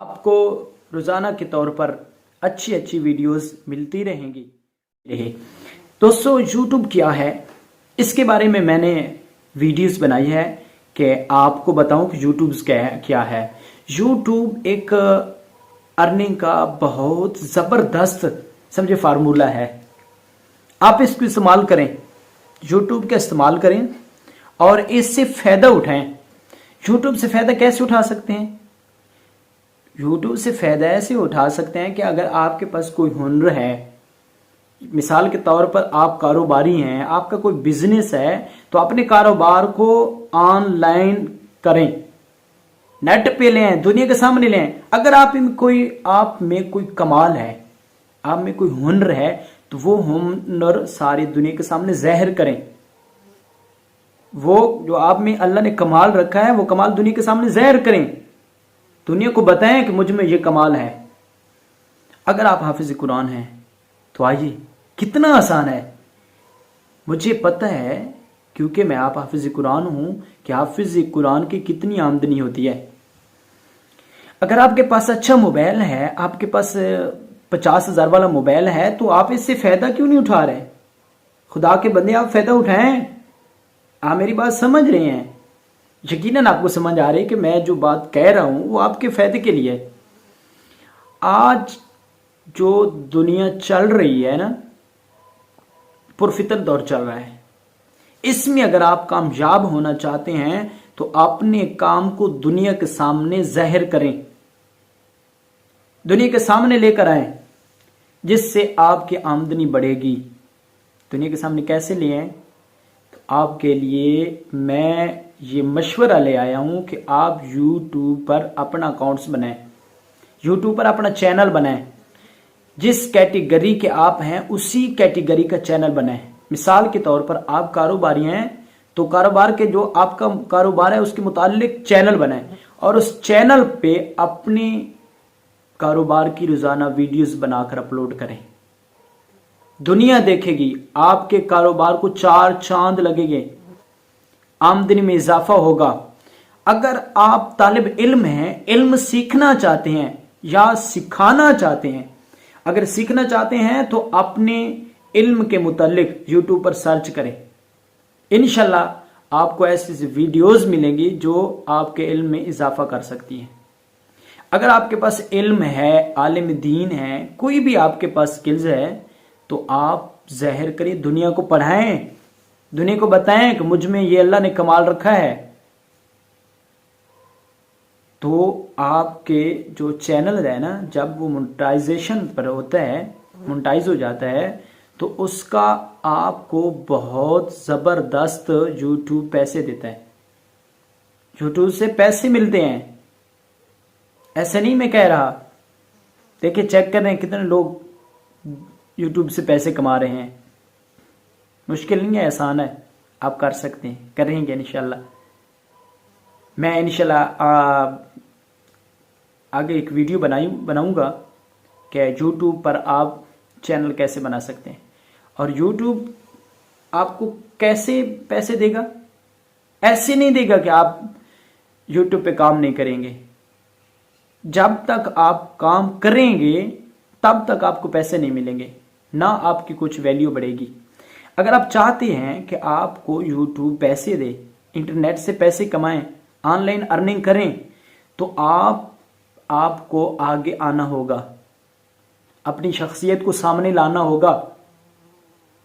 آپ کو روزانہ کے طور پر اچھی اچھی ویڈیوز ملتی رہیں گی۔ دوستو یوٹیوب کیا ہے اس کے بارے میں نے ویڈیوز بنائی ہے کہ آپ کو بتاؤں کہ یوٹیوب کیا ہے۔ یوٹیوب ایک ارننگ کا بہت زبردست سمجھے فارمولہ ہے۔ آپ اس کو استعمال کریں، یوٹیوب کا استعمال کریں اور اس سے فائدہ اٹھائیں۔ یوٹیوب سے فائدہ کیسے اٹھا سکتے ہیں؟ یوٹیوب سے فائدہ ایسے اٹھا سکتے ہیں کہ اگر آپ کے پاس کوئی ہنر ہے، مثال کے طور پر آپ کاروباری ہیں، آپ کا کوئی بزنس ہے، تو اپنے کاروبار کو آن لائن کریں، نیٹ پہ لیں، دنیا کے سامنے لیں۔ اگر آپ میں کوئی کمال ہے، آپ میں کوئی ہنر ہے، تو وہ ہنر ساری دنیا کے سامنے ظاہر کریں۔ وہ جو آپ میں اللہ نے کمال رکھا ہے وہ کمال دنیا کے سامنے ظاہر کریں، دنیا کو بتائیں کہ مجھ میں یہ کمال ہے۔ اگر آپ حافظ قرآن ہیں تو آئیے، کتنا آسان ہے۔ مجھے پتہ ہے کیونکہ میں آپ حافظ قرآن ہوں کہ حافظ قرآن کی کتنی آمدنی ہوتی ہے۔ اگر آپ کے پاس اچھا موبائل ہے، آپ کے پاس 50,000 والا موبائل ہے، تو آپ اس سے فائدہ کیوں نہیں اٹھا رہے؟ خدا کے بندے آپ فائدہ اٹھائیں۔ آپ میری بات سمجھ رہے ہیں؟ یقیناً آپ کو سمجھ آ رہی ہے کہ میں جو بات کہہ رہا ہوں وہ آپ کے فائدے کے لیے۔ آج جو دنیا چل رہی ہے نا، پرفتن دور چل رہا ہے، اس میں اگر آپ کامیاب ہونا چاہتے ہیں تو اپنے کام کو دنیا کے سامنے ظاہر کریں، دنیا کے سامنے لے کر آئیں، جس سے آپ کی آمدنی بڑھے گی۔ دنیا کے سامنے کیسے لے آئیں؟ تو آپ کے لیے میں یہ مشورہ لے آیا ہوں کہ آپ یوٹیوب پر اپنا اکاؤنٹس بنائیں، یوٹیوب پر اپنا چینل بنائیں، جس کیٹیگری کے آپ ہیں اسی کیٹیگری کا چینل بنائیں۔ مثال کے طور پر آپ کاروباری ہیں تو کاروبار کے جو آپ کا کاروبار ہے اس کے متعلق چینل بنائیں، اور اس چینل پہ اپنی کاروبار کی روزانہ ویڈیوز بنا کر اپلوڈ کریں۔ دنیا دیکھے گی، آپ کے کاروبار کو 4 چاند لگے گے، آمدنی میں اضافہ ہوگا۔ اگر آپ طالب علم ہیں، علم سیکھنا چاہتے ہیں یا سکھانا چاہتے ہیں، اگر سیکھنا چاہتے ہیں تو اپنے علم کے متعلق یوٹیوب پر سرچ کریں۔ انشاءاللہ آپ کو ایسی ویڈیوز ملیں گی جو آپ کے علم میں اضافہ کر سکتی ہیں۔ اگر آپ کے پاس علم ہے، عالم دین ہے، کوئی بھی آپ کے پاس سکلز ہے، تو آپ ظاہر کریں، دنیا کو پڑھائیں، دنیا کو بتائیں کہ مجھ میں یہ اللہ نے کمال رکھا ہے۔ تو آپ کے جو چینل ہے نا، جب وہ مونٹائزیشن پر ہوتا ہے، مونٹائز ہو جاتا ہے، تو اس کا آپ کو بہت زبردست یوٹیوب پیسے دیتا ہے، یوٹیوب سے پیسے ملتے ہیں۔ ایسا نہیں میں کہہ رہا، دیکھیں چیک کر رہے ہیں کتنے لوگ یوٹیوب سے پیسے کما رہے ہیں۔ مشکل نہیں ہے، آسان ہے، آپ کر سکتے ہیں، کریں گے انشاءاللہ۔ میں انشاءاللہ آگے ایک ویڈیو بناؤں گا کہ یوٹیوب پر آپ چینل کیسے بنا سکتے ہیں، اور یوٹیوب آپ کو کیسے پیسے دے گا۔ ایسے نہیں دے گا کہ آپ یوٹیوب پہ کام نہیں کریں گے، جب تک آپ کام کریں گے تب تک آپ کو پیسے نہیں ملیں گے، نہ آپ کی کچھ ویلیو بڑھے گی۔ اگر آپ چاہتے ہیں کہ آپ کو یوٹیوب پیسے دے، انٹرنیٹ سے پیسے کمائیں، آن لائن ارننگ کریں، تو آپ کو آگے آنا ہوگا، اپنی شخصیت کو سامنے لانا ہوگا،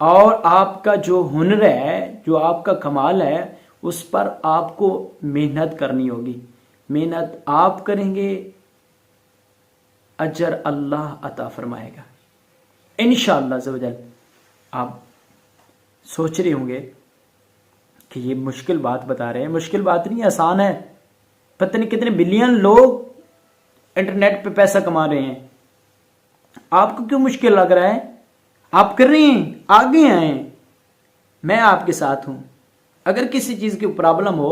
اور آپ کا جو ہنر ہے، جو آپ کا کمال ہے، اس پر آپ کو محنت کرنی ہوگی۔ محنت آپ کریں گے، اجر اللہ عطا فرمائے گا انشاءاللہ عز و جل۔ آپ سوچ رہے ہوں گے کہ یہ مشکل بات بتا رہے ہیں، مشکل بات نہیں، آسان ہے۔ پتہ نہیں کتنے بلین لوگ انٹرنیٹ پہ پیسہ کما رہے ہیں، آپ کو کیوں مشکل لگ رہا ہے؟ آپ کر رہے ہیں، آگے آئیں، میں آپ کے ساتھ ہوں۔ اگر کسی چیز کی پرابلم ہو،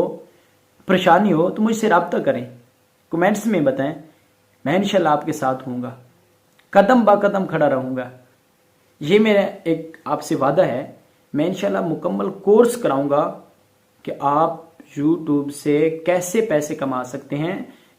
پریشانی ہو، تو مجھ سے رابطہ کریں، کمنٹس میں بتائیں، میں انشاءاللہ آپ کے ساتھ ہوں گا، قدم با قدم کھڑا رہوں گا۔ یہ میرا ایک آپ سے وعدہ ہے، میں انشاءاللہ مکمل کورس کراؤں گا کہ آپ یوٹیوب سے کیسے پیسے کما سکتے ہیں،